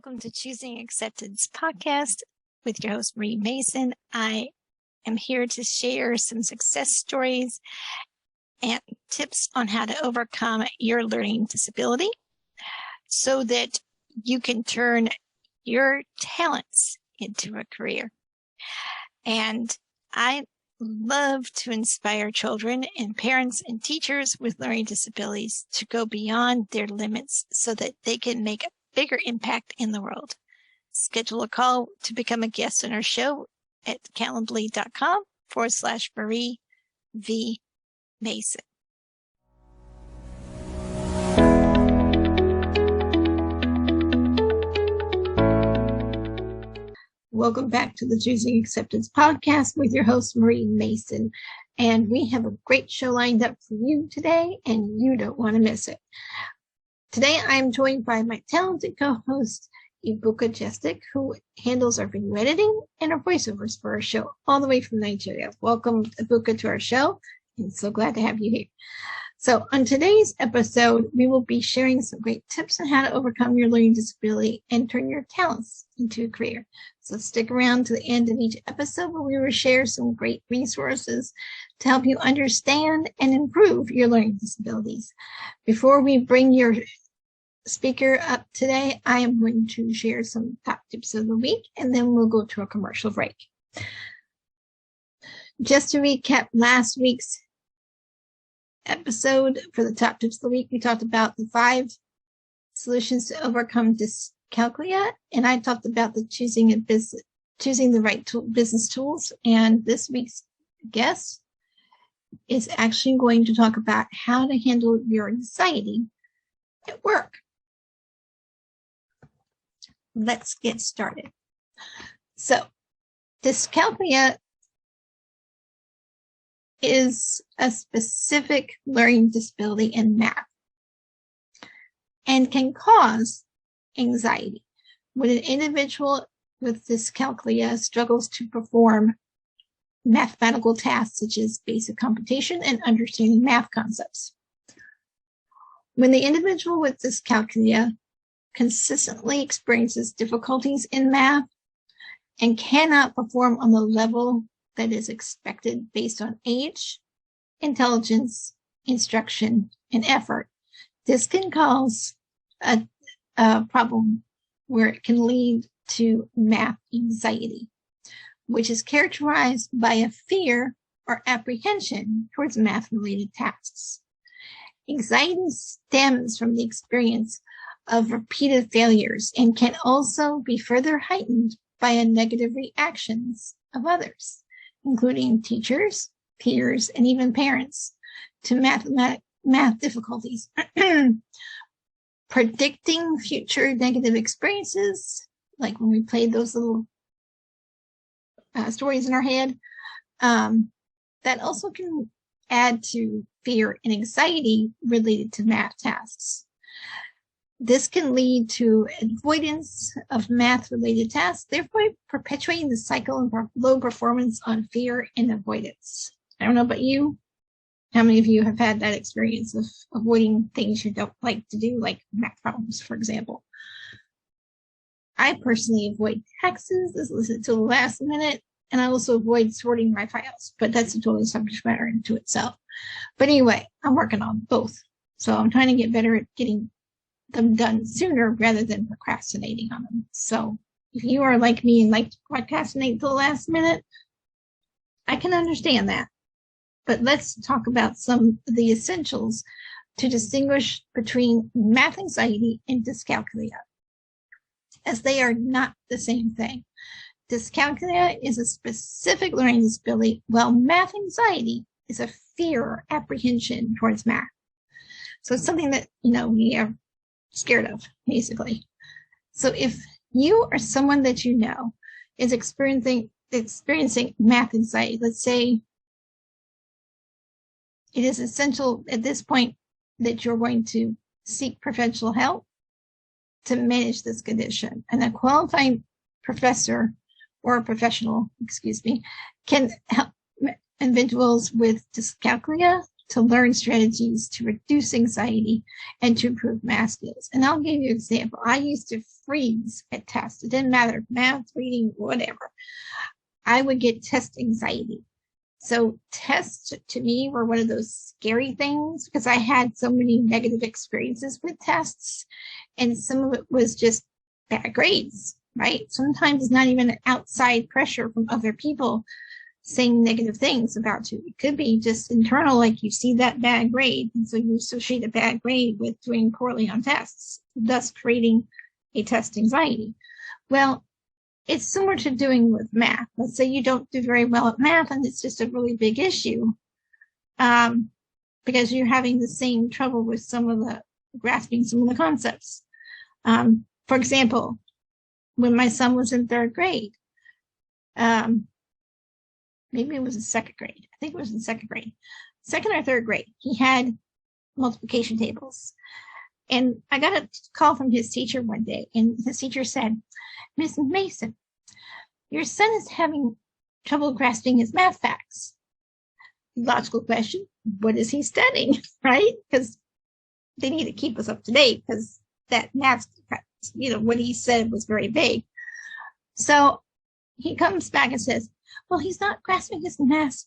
welcome to Choosing Acceptance Podcast with your host, Marie Mason. I am here to share some success stories and tips on how to overcome your learning disability so that you can turn your talents into a career. And I love to inspire children and parents and teachers with learning disabilities to go beyond their limits so that they can make a bigger impact in the world. Schedule a call to become a guest on our show at calendly.com/Marie V. Mason. Welcome back to the Choosing Acceptance Podcast with your host, Marie Mason. And we have a great show lined up for you today, and you don't want to miss it. Today, I'm joined by my talented co-host, Ebuka Jestoc, who handles our video editing and our voiceovers for our show all the way from Nigeria. Welcome, Ebuka, to our show. I'm so glad to have you here. So on today's episode, we will be sharing some great tips on how to overcome your learning disability and turn your talents into a career. So stick around to the end of each episode where we will share some great resources to help you understand and improve your learning disabilities. Before we bring your speaker up today, I am going to share some top tips of the week, and then we'll go to a commercial break. Just to recap last week's episode for the top tips of the week, we talked about the 5 solutions to overcome dyscalculia, and I talked about choosing the right business tools. And this week's guest is actually going to talk about how to handle your anxiety at work. Let's get started. So, dyscalculia is a specific learning disability in math and can cause anxiety when an individual with dyscalculia struggles to perform mathematical tasks such as basic computation and understanding math concepts. When the individual with dyscalculia consistently experiences difficulties in math and cannot perform on the level that is expected based on age, intelligence, instruction, and effort, this can cause a problem where it can lead to math anxiety, which is characterized by a fear or apprehension towards math-related tasks. Anxiety stems from the experience of repeated failures and can also be further heightened by a negative reactions of others, including teachers, peers, and even parents, to math difficulties. Predicting future negative experiences, like when we played those little stories in our head, that also can add to fear and anxiety related to math tasks. This can lead to avoidance of math-related tasks, therefore perpetuating the cycle of low performance on fear and avoidance. I don't know about you. How many of you have had that experience of avoiding things you don't like to do, like math problems, for example? I personally avoid taxes, listen to the last minute, and I also avoid sorting my files, but that's a totally subject matter into itself. But anyway, I'm working on both. So I'm trying to get better at getting them done sooner rather than procrastinating on them. So if you are like me and like to procrastinate till the last minute, I can understand that. But let's talk about some of the essentials to distinguish between math anxiety and dyscalculia, as they are not the same thing. Dyscalculia is a specific learning disability, while math anxiety is a fear or apprehension towards math. So it's something that, we are scared of, basically. So if you or someone that you know is experiencing math anxiety, let's say it is essential at this point that you're going to seek professional help to manage this condition. And a qualified professor or a professional, can help individuals with dyscalculia to learn strategies to reduce anxiety and to improve math skills. And I'll give you an example. I used to freeze at tests. It didn't matter, math, reading, whatever. I would get test anxiety. So tests to me were one of those scary things because I had so many negative experiences with tests, and some of it was just bad grades, right? Sometimes it's not even outside pressure from other people saying negative things about you. It could be just internal, like you see that bad grade, and so you associate a bad grade with doing poorly on tests, thus creating a test anxiety. Well, it's similar to doing with math. Let's say you don't do very well at math, and it's just a really big issue because you're having the same trouble with grasping some of the concepts. For example, when my son was in third grade, maybe it was in second grade. I think it was in second grade. Second or third grade, he had multiplication tables. And I got a call from his teacher one day, and his teacher said, "Miss Mason, your son is having trouble grasping his math facts." Logical question, what is he studying, right? Because they need to keep us up to date because that math, what he said was very vague. So he comes back and says, "Well, he's not grasping his math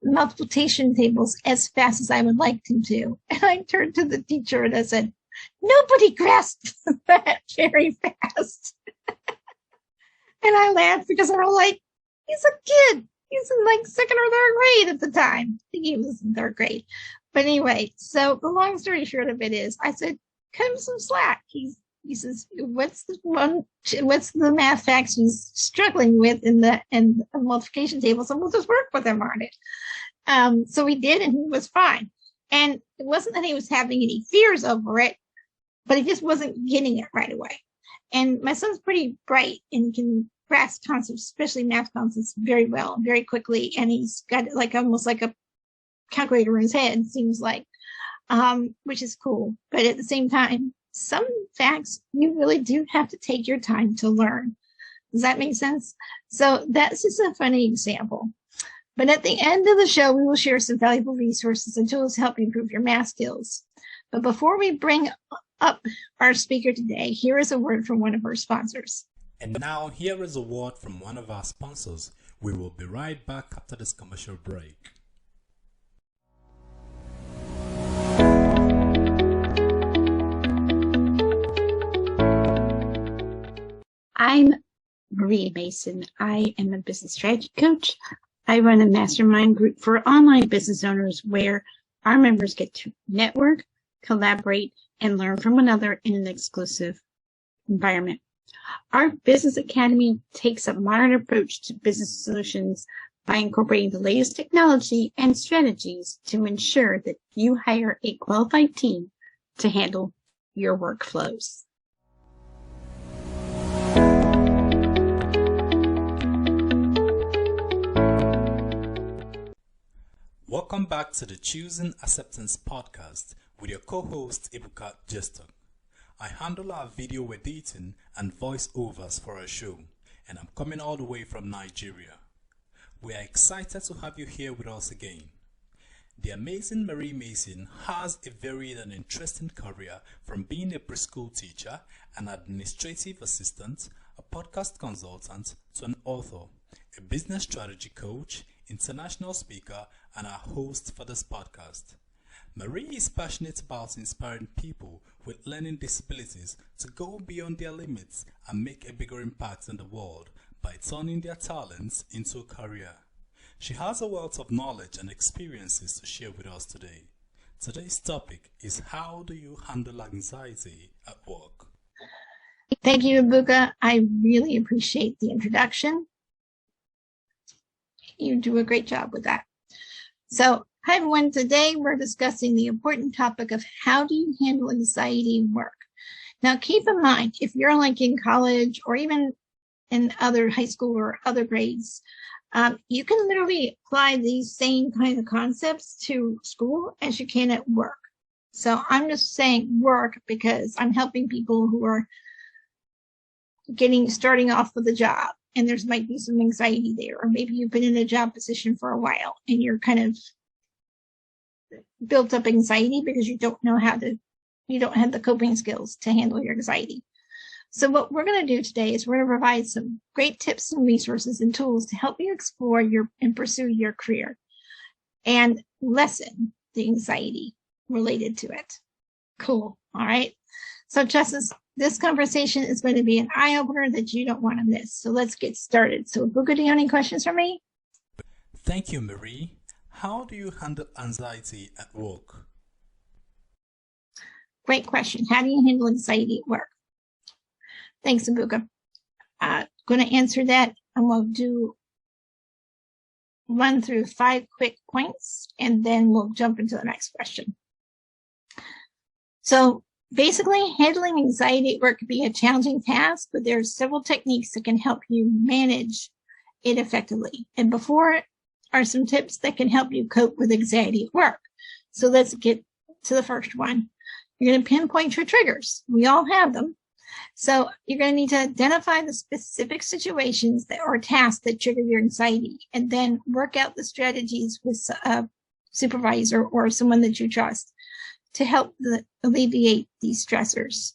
multiplication tables as fast as I would like him to." And I turned to the teacher and I said, "Nobody grasps that very fast." And I laughed because I was like, he's a kid. He's in like second or third grade at the time. I think he was in third grade. But anyway, so the long story short of it is, I said, cut him some slack. He says, what's the math facts he's struggling with in the multiplication table? So we'll just work with him on it. So we did, and he was fine. And it wasn't that he was having any fears over it, but he just wasn't getting it right away. And my son's pretty bright and can grasp concepts, especially math concepts, very well, very quickly. And he's got almost like a calculator in his head, seems like, which is cool. But at the same time, some facts you really do have to take your time to learn. Does that make sense? So that's just a funny example. But at the end of the show, we will share some valuable resources and tools to help you improve your math skills. But before we bring up our speaker today, here is a word from one of our sponsors. And now here is a word from one of our sponsors. We will be right back after this commercial break. I'm Marie Mason. I am a business strategy coach. I run a mastermind group for online business owners where our members get to network, collaborate, and learn from one another in an exclusive environment. Our Business Academy takes a modern approach to business solutions by incorporating the latest technology and strategies to ensure that you hire a qualified team to handle your workflows. Welcome back to the Choosing Acceptance Podcast with your co-host Ebuka Jestoc. I handle our video editing and voiceovers for our show, and I'm coming all the way from Nigeria. We are excited to have you here with us again. The amazing Marie Mason has a varied and interesting career, from being a preschool teacher, an administrative assistant, a podcast consultant, to an author, a business strategy coach, international speaker, and our host for this podcast. Marie is passionate about inspiring people with learning disabilities to go beyond their limits and make a bigger impact in the world by turning their talents into a career. She has a wealth of knowledge and experiences to share with us today. Today's topic is, how do you handle anxiety at work? Thank you, Ebuka. I really appreciate the introduction. You do a great job with that. So, hi everyone. Today we're discussing the important topic of how do you handle anxiety in work. Now, keep in mind, if you're like in college or even in other high school or other grades, you can literally apply these same kind of concepts to school as you can at work. So I'm just saying work because I'm helping people who are starting off with a job, and there's might be some anxiety there, or maybe you've been in a job position for a while and you're kind of built up anxiety because you don't have the coping skills to handle your anxiety. So what we're going to do today is we're going to provide some great tips and resources and tools to help you explore and pursue your career and lessen the anxiety related to it. Cool. All right. So Justice, this conversation is going to be an eye-opener that you don't want to miss. So let's get started. So Ebuka, do you have any questions for me? Thank you, Marie. How do you handle anxiety at work? Great question. How do you handle anxiety at work? Thanks, Ebuka. Going to answer that, and we'll run through 5 quick points, and then we'll jump into the next question. So basically, handling anxiety at work can be a challenging task, but there are several techniques that can help you manage it effectively. And before are some tips that can help you cope with anxiety at work. So let's get to the first one. You're going to pinpoint your triggers. We all have them. So you're going to need to identify the specific situations or tasks that trigger your anxiety, and then work out the strategies with a supervisor or someone that you trust to help alleviate these stressors.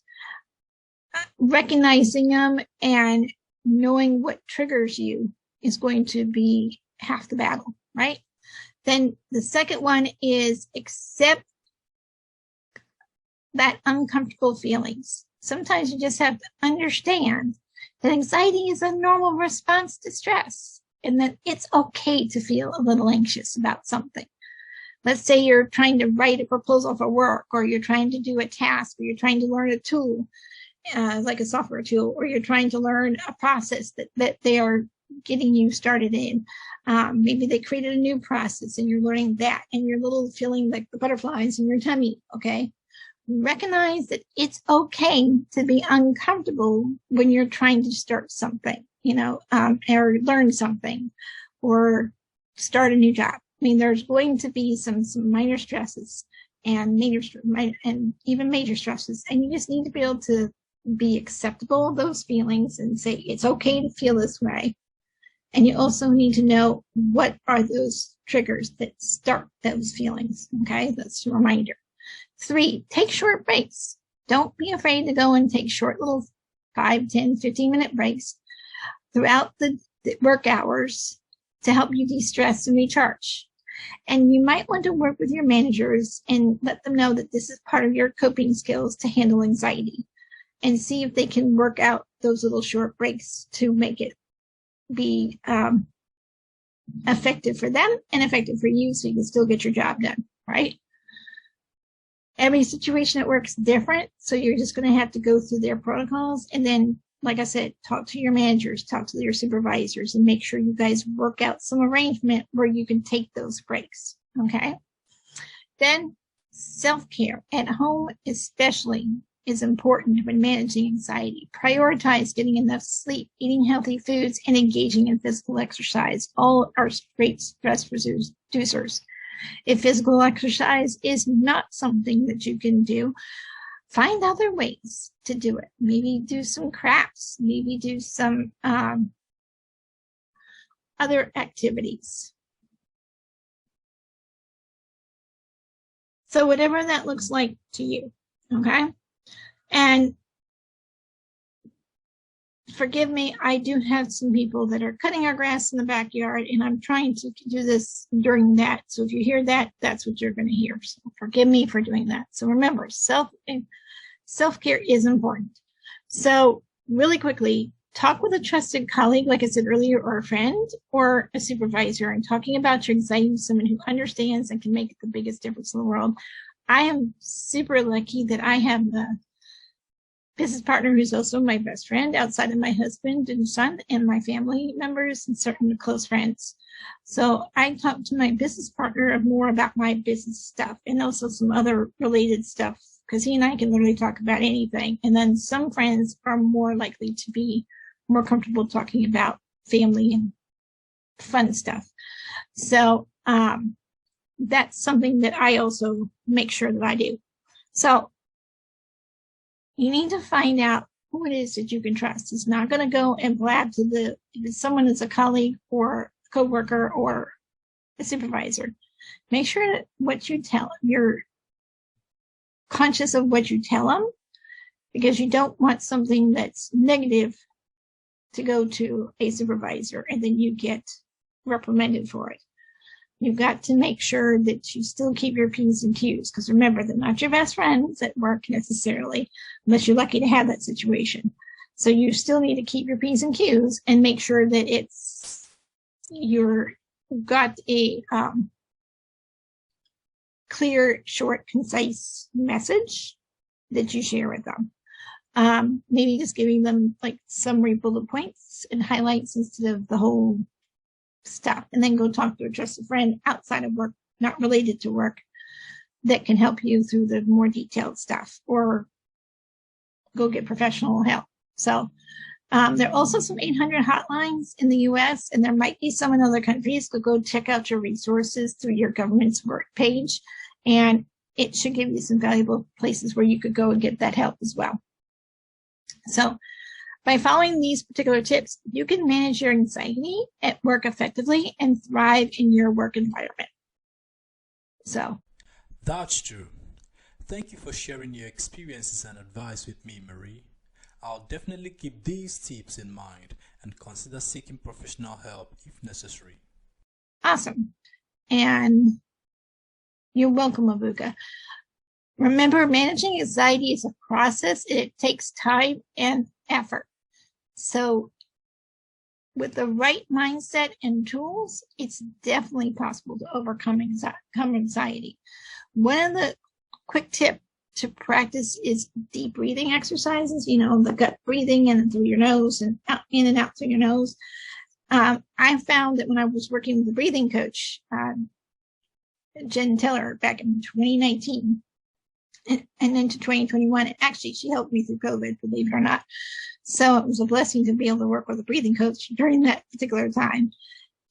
Recognizing them and knowing what triggers you is going to be half the battle, right? Then the second one is accept that uncomfortable feelings. Sometimes you just have to understand that anxiety is a normal response to stress, and that it's okay to feel a little anxious about something. Let's say you're trying to write a proposal for work, or you're trying to do a task, or you're trying to learn a tool, like a software tool, or you're trying to learn a process that they are getting you started in. Maybe they created a new process and you're learning that, and you're a little feeling like the butterflies in your tummy, okay? Recognize that it's okay to be uncomfortable when you're trying to start something, or learn something, or start a new job. I mean, there's going to be some minor stresses and even major stresses, and you just need to be able to be acceptable of those feelings and say it's okay to feel this way. And you also need to know what are those triggers that start those feelings. Okay, that's a reminder. 3, take short breaks. Don't be afraid to go and take short little 5, 10, 15-minute breaks throughout the work hours to help you de-stress and recharge. And you might want to work with your managers and let them know that this is part of your coping skills to handle anxiety, and see if they can work out those little short breaks to make it be effective for them and effective for you, so you can still get your job done, right? Every situation at work is different, so you're just going to have to go through their protocols. And then, like I said, talk to your managers, talk to your supervisors, and make sure you guys work out some arrangement where you can take those breaks, okay? Then self-care at home especially is important when managing anxiety. Prioritize getting enough sleep, eating healthy foods, and engaging in physical exercise. All are great stress reducers. If physical exercise is not something that you can do, find other ways to do it. Maybe do some crafts, maybe do some other activities. So whatever that looks like to you, okay? And forgive me, I do have some people that are cutting our grass in the backyard, and I'm trying to do this during that. So if you hear that, that's what you're going to hear. So forgive me for doing that. So remember, self-care is important. So really quickly, talk with a trusted colleague, like I said earlier, or a friend or a supervisor, and talking about your anxiety with someone who understands and can make the biggest difference in the world. I am super lucky that I have a business partner who's also my best friend outside of my husband and son and my family members and certain close friends. So I talk to my business partner more about my business stuff and also some other related stuff, because he and I can literally talk about anything. And then some friends are more likely to be more comfortable talking about family and fun stuff. So that's something that I also make sure that I do. So you need to find out who it is that you can trust. It's not going to go and blab to if someone is a colleague or a coworker or a supervisor. Make sure that what you tell, you're conscious of what you tell them, because you don't want something that's negative to go to a supervisor and then you get reprimanded for it. You've got to make sure that you still keep your P's and Q's, because remember, they're not your best friends at work necessarily, unless you're lucky to have that situation. So you still need to keep your P's and Q's and make sure that you've got a clear, short, concise message that you share with them. Maybe just giving them like summary bullet points and highlights instead of the whole stuff, and then go talk to a trusted friend outside of work, not related to work, that can help you through the more detailed stuff, or go get professional help. So there are also some 800 hotlines in the US, and there might be some in other countries. So go check out your resources through your government's work page, and it should give you some valuable places where you could go and get that help as well. So by following these particular tips, you can manage your anxiety at work effectively and thrive in your work environment. So that's true. Thank you for sharing your experiences and advice with me, Marie. I'll definitely keep these tips in mind and consider seeking professional help if necessary. Awesome. And you're welcome, Ebuka. Remember, managing anxiety is a process. It takes time and effort. So with the right mindset and tools, it's definitely possible to overcome anxiety. One of the quick tips to practice is deep breathing exercises, the gut breathing in through your nose and out, in and out through your nose. I found that when I was working with a breathing coach, Jen Tiller, back in 2019 and into 2021, and actually she helped me through COVID, believe it or not. So it was a blessing to be able to work with a breathing coach during that particular time.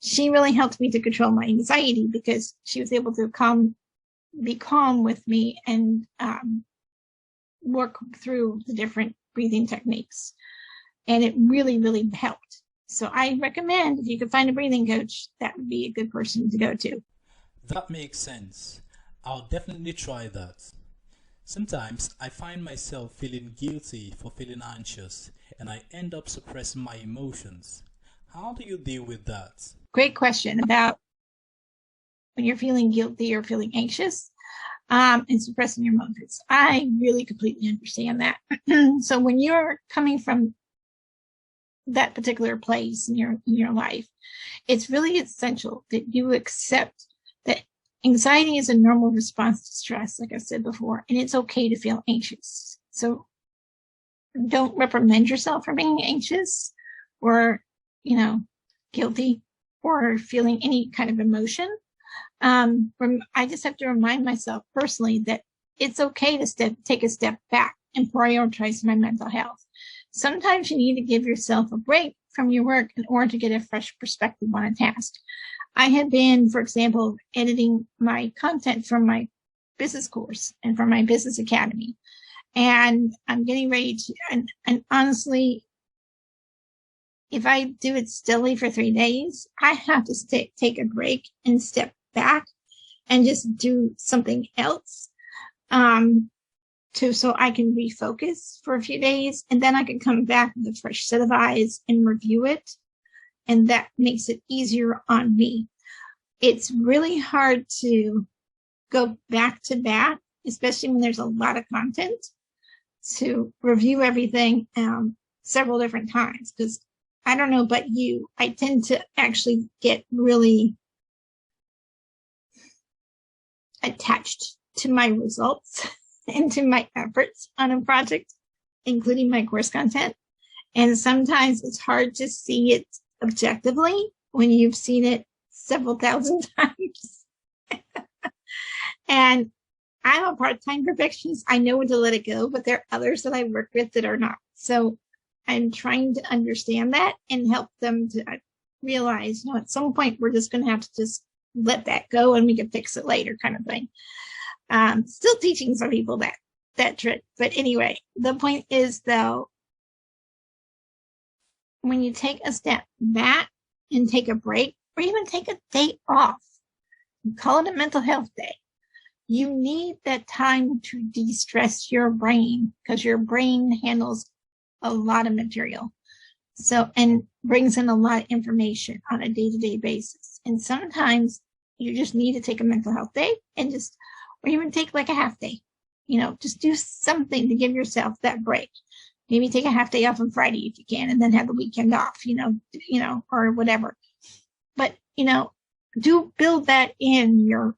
She really helped me to control my anxiety because she was able to be calm with me and work through the different breathing techniques. And it really, really helped. So I recommend, if you could find a breathing coach, that would be a good person to go to. That makes sense. I'll definitely try that. Sometimes I find myself feeling guilty for feeling anxious, and I end up suppressing my emotions. How do you deal with that? Great question about when you're feeling guilty or feeling anxious and suppressing your emotions. I really completely understand that. So when you're coming from that particular place in your life, it's really essential that you accept that anxiety is a normal response to stress, like I said before, and it's okay to feel anxious. So don't reprimand yourself for being anxious or, guilty or feeling any kind of emotion. I just have to remind myself personally that it's okay to take a step back and prioritize my mental health. Sometimes you need to give yourself a break from your work in order to get a fresh perspective on a task. I had been, for example, editing my content from my business course and from my business academy. And I'm getting ready to, and honestly, if I do it steadily for 3 days, I have to take a break and step back and just do something else, so I can refocus for a few days, and then I can come back with a fresh set of eyes and review it. And that makes it easier on me. It's really hard to go back to back, especially when there's a lot of content, to review everything several different times. Because I don't know about you, I tend to actually get really attached to my results and to my efforts on a project, including my course content. And sometimes it's hard to see it objectively when you've seen it several thousand times. And I'm a part-time perfectionist. I know when to let it go, but there are others that I work with that are not. So I'm trying to understand that and help them to realize, at some point we're just going to have to just let that go and we can fix it later, kind of thing. Still teaching some people that trick. But anyway, the point is, though, when you take a step back and take a break, or even take a day off, call it a mental health day, you need that time to de-stress your brain because your brain handles a lot of material. So, and brings in a lot of information on a day-to-day basis. And sometimes you just need to take a mental health day and or even take like a half day, just do something to give yourself that break. Maybe take a half day off on Friday if you can, and then have the weekend off, or whatever. But, do build that in your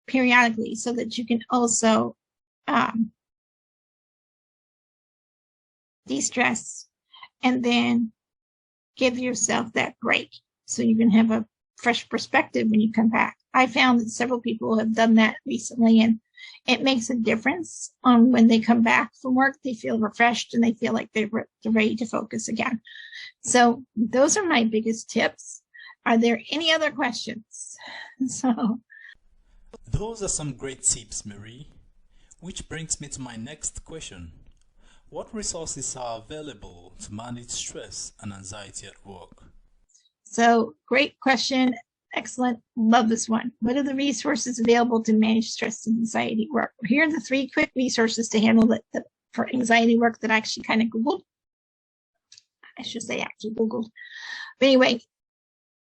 periodically so that you can also de-stress and then give yourself that break so you can have a fresh perspective when you come back. I found that several people have done that recently, and it makes a difference on when they come back from work. They feel refreshed and they feel like they're ready to focus again. So those are my biggest tips. Are there any other questions? Those are some great tips, Marie. Which brings me to my next question. What resources are available to manage stress and anxiety at work? So, great question. Excellent. Love this one. What are the resources available to manage stress and anxiety at work? Here are the 3 quick resources to handle it for anxiety work that I actually kind of Googled. I should say actually Googled. But anyway,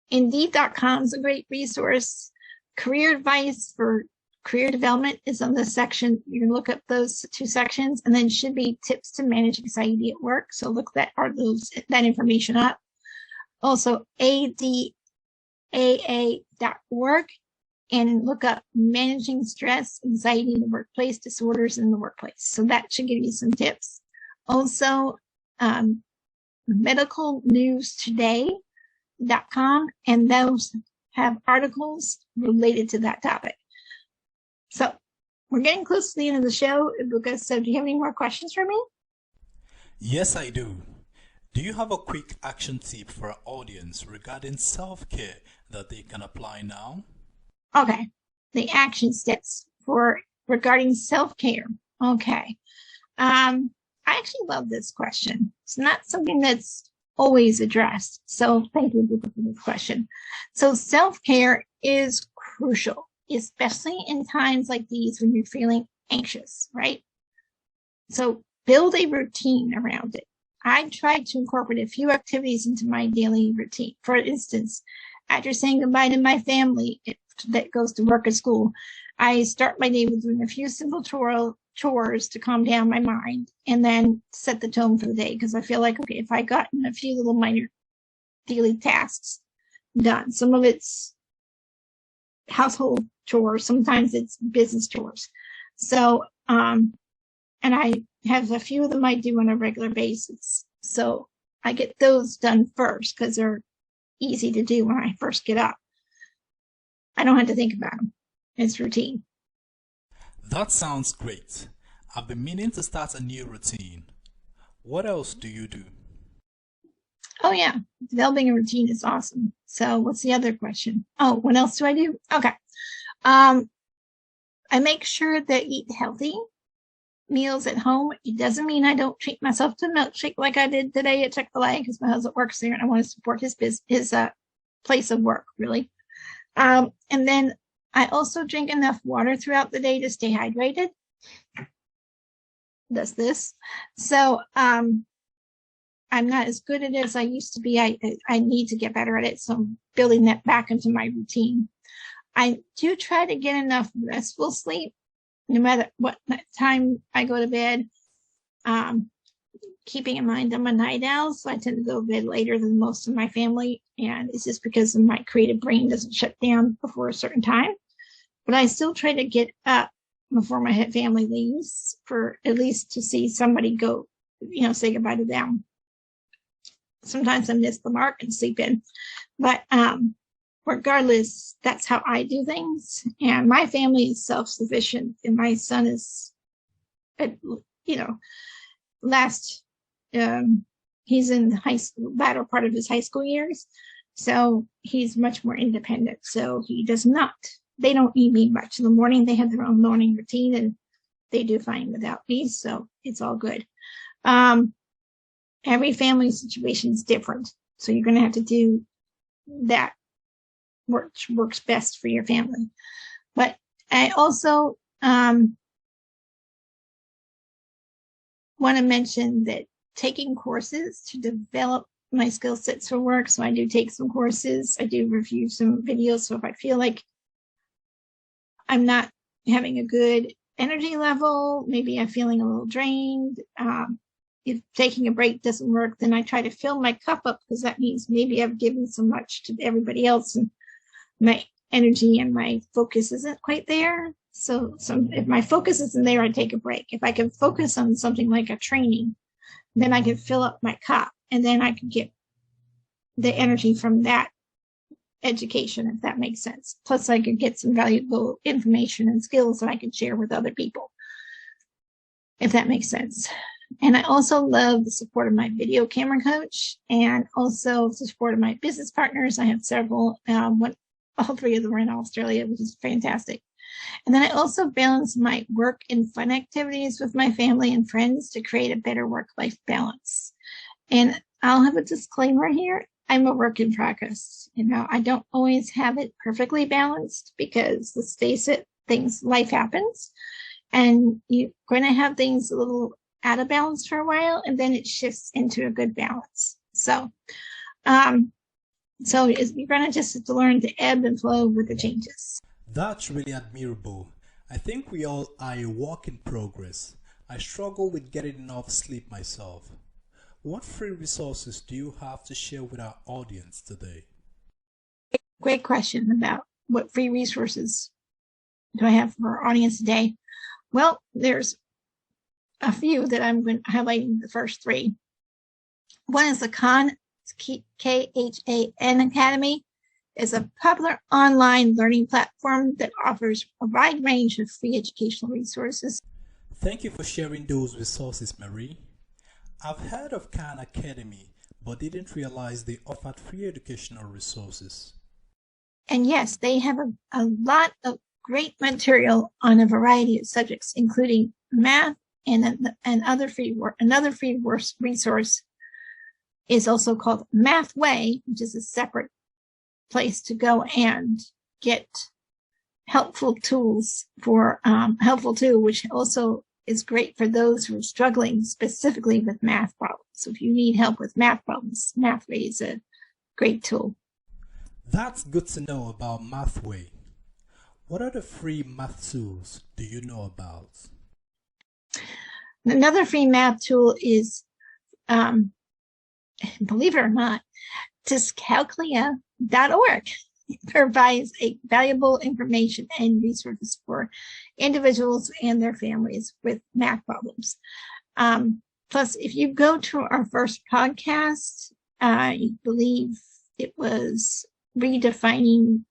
Indeed.com is a great resource. Career advice for career development is on this section. You can look up those 2 sections, and then should be tips to manage anxiety at work. So look that information up. Also, ADAA.org, and look up managing stress, anxiety in the workplace, disorders in the workplace. So that should give you some tips. Also, medicalnewstoday.com, and those have articles related to that topic. So we're getting close to the end of the show, Ebuka. So do you have any more questions for me? Yes, I do. Do you have a quick action tip for our audience regarding self-care that they can apply now? Okay. The action steps regarding self-care. Okay. I actually love this question. It's not something that's always addressed. So thank you for this question. So self-care is crucial, especially in times like these when you're feeling anxious, right? So build a routine around it. I try to incorporate a few activities into my daily routine. For instance, after saying goodbye to my family that goes to work at school, I start my day with doing a few simple chores to calm down my mind and then set the tone for the day. Because I feel like, okay, if I gotten a few little minor daily tasks done, some of it's household chores, sometimes it's business chores. So, and I have a few of them I do on a regular basis. So I get those done first because they're easy to do when I first get up. I don't have to think about them. It's routine. That sounds great. I've been meaning to start a new routine. What else do you do? Oh yeah, developing a routine is awesome. So what's the other question? Oh, what else do I do? Okay. I make sure that I eat healthy meals at home. It doesn't mean I don't treat myself to a milkshake like I did today at Chick-fil-A because my husband works there and I want to support his place of work, really. And then I also drink enough water throughout the day to stay hydrated. Does this. So I'm not as good at it as I used to be. I need to get better at it. So I'm building that back into my routine. I do try to get enough restful sleep, no matter what time I go to bed. Keeping in mind I'm a night owl, so I tend to go to bed later than most of my family. And it's just because my creative brain doesn't shut down before a certain time. But I still try to get up before my family leaves for at least to see somebody go, say goodbye to them. Sometimes I miss the mark and sleep in. But regardless, that's how I do things. And my family is self-sufficient. And my son is, he's in latter part of his high school years. So he's much more independent. So they don't need me much in the morning. They have their own morning routine and they do fine without me. So it's all good. Every family situation is different. So you're going to have to do that which works best for your family. But I also want to mention that taking courses to develop my skill sets for work. So I do take some courses. I do review some videos. So if I feel like I'm not having a good energy level, maybe I'm feeling a little drained, if taking a break doesn't work, then I try to fill my cup up, because that means maybe I've given so much to everybody else and my energy and my focus isn't quite there. So if my focus isn't there, I take a break. If I can focus on something like a training, then I can fill up my cup, and then I can get the energy from that education, if that makes sense. Plus, I could get some valuable information and skills that I can share with other people, if that makes sense. And I also love the support of my video camera coach, and also the support of my business partners. I have several, all three of them are in Australia, which is fantastic. And then I also balance my work and fun activities with my family and friends to create a better work-life balance. And I'll have a disclaimer here. I'm a work in progress. I don't always have it perfectly balanced, because let's face it, life happens, and you're going to have things a little out of balance for a while, and then it shifts into a good balance. So you're going to just have to learn to ebb and flow with the changes. That's really admirable. I think we all are a work in progress. I struggle with getting enough sleep myself. What free resources do you have to share with our audience today? Great question about what free resources do I have for our audience today. Well, there's a few that I'm highlighting, the first three. One is the KHAN Academy. Is a popular online learning platform that offers a wide range of free educational resources. Thank you for sharing those resources, Marie. I've heard of KHAN Academy, but didn't realize they offered free educational resources. And yes, they have a lot of great material on a variety of subjects, including math and other free work. Another free resource is also called Mathway, which is a separate place to go and get helpful tools which also is great for those who are struggling specifically with math problems. So if you need help with math problems, Mathway is a great tool. That's good to know about Mathway. What other free math tools do you know about? Another free math tool is, believe it or not, Dyscalculia.org. It provides valuable information and resources for individuals and their families with math problems. Plus, if you go to our first podcast, I believe it was redefining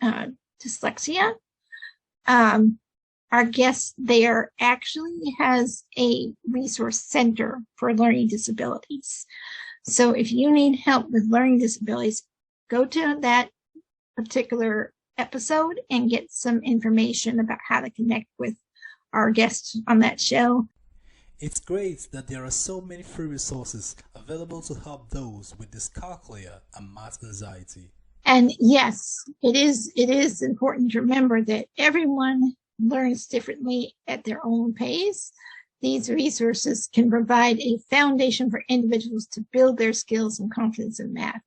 dyslexia. Our guest there actually has a resource center for learning disabilities. So if you need help with learning disabilities, go to that particular episode and get some information about how to connect with our guests on that show. It's great that there are so many free resources available to help those with dyscalculia and math anxiety. And yes, it is important to remember that everyone learns differently at their own pace. These resources can provide a foundation for individuals to build their skills and confidence in math.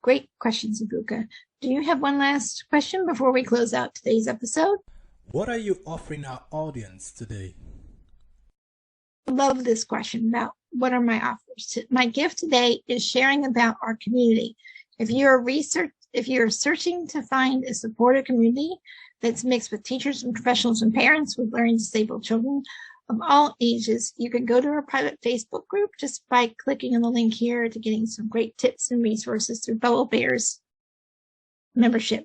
Great questions, Ebuka. Do you have one last question before we close out today's episode? What are you offering our audience today? I love this question about what are my offers. My gift today is sharing about our community. If you're searching to find a supportive community that's mixed with teachers and professionals and parents with learning disabled children of all ages, you can go to our private Facebook group just by clicking on the link here to getting some great tips and resources through Bubble Bears membership.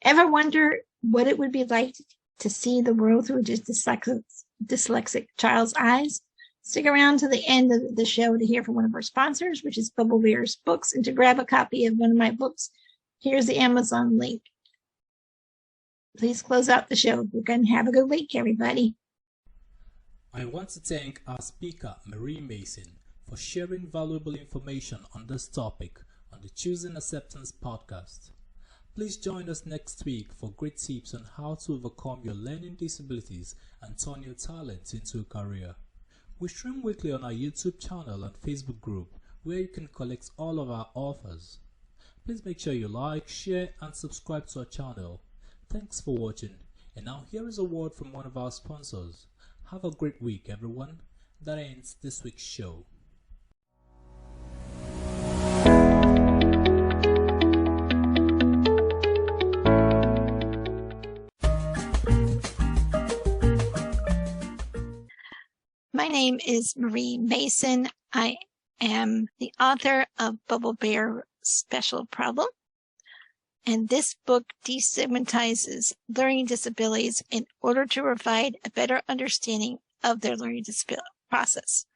Ever wonder what it would be like to see the world through a dyslexic child's eyes? Stick around to the end of the show to hear from one of our sponsors, which is Bubble Bears Books, and to grab a copy of one of my books. Here's the Amazon link. Please close out the show. We're going to have a good week, everybody. I want to thank our speaker, Marie Mason, for sharing valuable information on this topic on the Choosing Acceptance podcast. Please join us next week for great tips on how to overcome your learning disabilities and turn your talents into a career. We stream weekly on our YouTube channel and Facebook group, where you can collect all of our offers. Please make sure you like, share, and subscribe to our channel. Thanks for watching. And now here is a word from one of our sponsors. Have a great week, everyone. That ends this week's show. My name is Marie Mason. I am the author of Bubble Bear Special Problem. And this book destigmatizes learning disabilities in order to provide a better understanding of their learning process.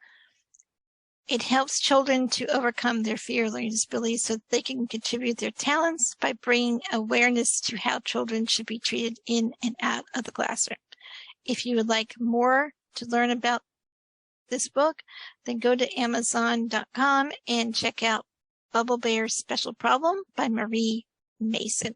It helps children to overcome their fear of learning disabilities so that they can contribute their talents by bringing awareness to how children should be treated in and out of the classroom. If you would like more to learn about this book, then go to Amazon.com and check out Bubble Bear Special Problem by Marie Mason.